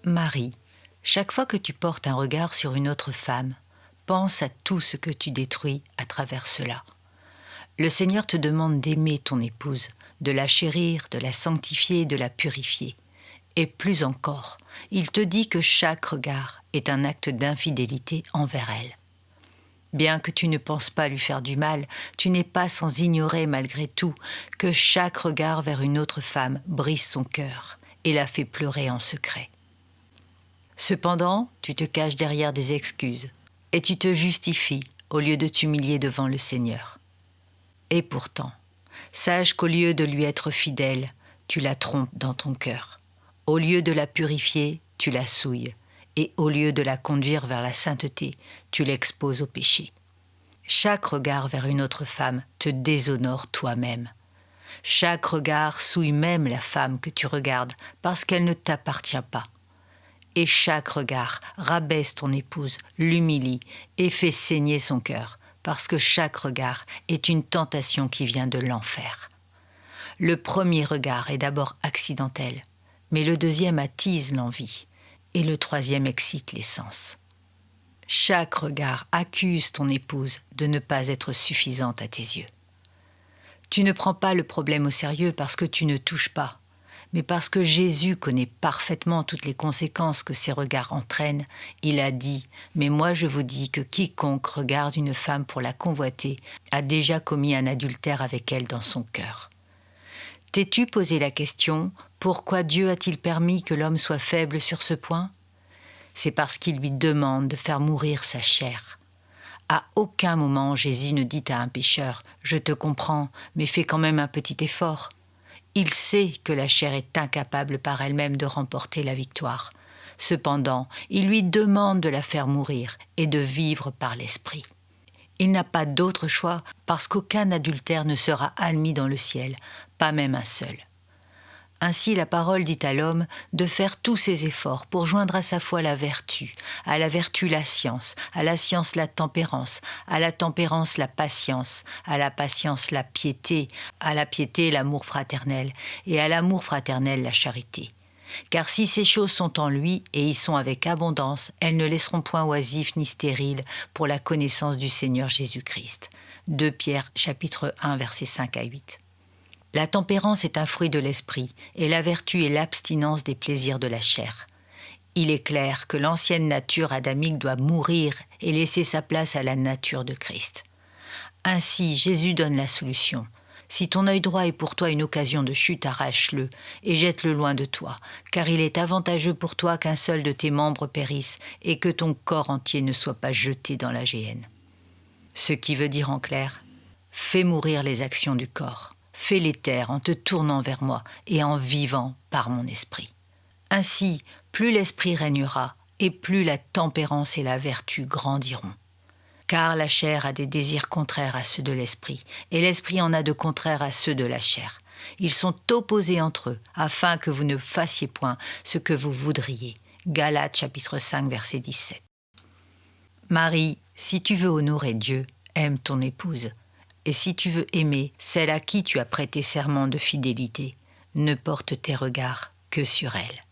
Marie, chaque fois que tu portes un regard sur une autre femme, pense à tout ce que tu détruis à travers cela. Le Seigneur te demande d'aimer ton épouse, de la chérir, de la sanctifier, de la purifier. Et plus encore, il te dit que chaque regard est un acte d'infidélité envers elle. Bien que tu ne penses pas lui faire du mal, tu n'es pas sans ignorer malgré tout que chaque regard vers une autre femme brise son cœur et la fait pleurer en secret. Cependant, tu te caches derrière des excuses et tu te justifies au lieu de t'humilier devant le Seigneur. Et pourtant, sache qu'au lieu de lui être fidèle, tu la trompes dans ton cœur. Au lieu de la purifier, tu la souilles. Et au lieu de la conduire vers la sainteté, tu l'exposes au péché. Chaque regard vers une autre femme te déshonore toi-même. Chaque regard souille même la femme que tu regardes parce qu'elle ne t'appartient pas. Et chaque regard rabaisse ton épouse, l'humilie et fait saigner son cœur, parce que chaque regard est une tentation qui vient de l'enfer. Le premier regard est d'abord accidentel, mais le deuxième attise l'envie, et le troisième excite les sens. Chaque regard accuse ton épouse de ne pas être suffisante à tes yeux. Tu ne prends pas le problème au sérieux parce que tu ne touches pas, mais parce que Jésus connaît parfaitement toutes les conséquences que ces regards entraînent. Il a dit « Mais moi je vous dis que quiconque regarde une femme pour la convoiter a déjà commis un adultère avec elle dans son cœur. » T'es-tu posé la question « Pourquoi Dieu a-t-il permis que l'homme soit faible sur ce point ?» C'est parce qu'il lui demande de faire mourir sa chair. À aucun moment Jésus ne dit à un pécheur « Je te comprends, mais fais quand même un petit effort ». Il sait que la chair est incapable par elle-même de remporter la victoire. Cependant, il lui demande de la faire mourir et de vivre par l'esprit. Il n'a pas d'autre choix parce qu'aucun adultère ne sera admis dans le ciel, pas même un seul. Ainsi, la parole dit à l'homme de faire tous ses efforts pour joindre à sa foi la vertu, à la vertu la science la tempérance, à la tempérance la patience, à la patience la piété, à la piété l'amour fraternel, et à l'amour fraternel la charité. Car si ces choses sont en lui et y sont avec abondance, elles ne laisseront point oisifs ni stériles pour la connaissance du Seigneur Jésus-Christ. 2 Pierre chapitre 1 versets 5 à 8. La tempérance est un fruit de l'esprit et la vertu est l'abstinence des plaisirs de la chair. Il est clair que l'ancienne nature adamique doit mourir et laisser sa place à la nature de Christ. Ainsi, Jésus donne la solution. Si ton œil droit est pour toi une occasion de chute, arrache-le et jette-le loin de toi, car il est avantageux pour toi qu'un seul de tes membres périsse et que ton corps entier ne soit pas jeté dans la géhenne. Ce qui veut dire en clair, fais mourir les actions du corps. Fais-les taire en te tournant vers moi et en vivant par mon esprit. Ainsi, plus l'esprit régnera et plus la tempérance et la vertu grandiront. Car la chair a des désirs contraires à ceux de l'esprit, et l'esprit en a de contraires à ceux de la chair. Ils sont opposés entre eux, afin que vous ne fassiez point ce que vous voudriez. Galates chapitre 5 verset 17. Marie, si tu veux honorer Dieu, aime ton épouse. Et si tu veux aimer celle à qui tu as prêté serment de fidélité, ne porte tes regards que sur elle.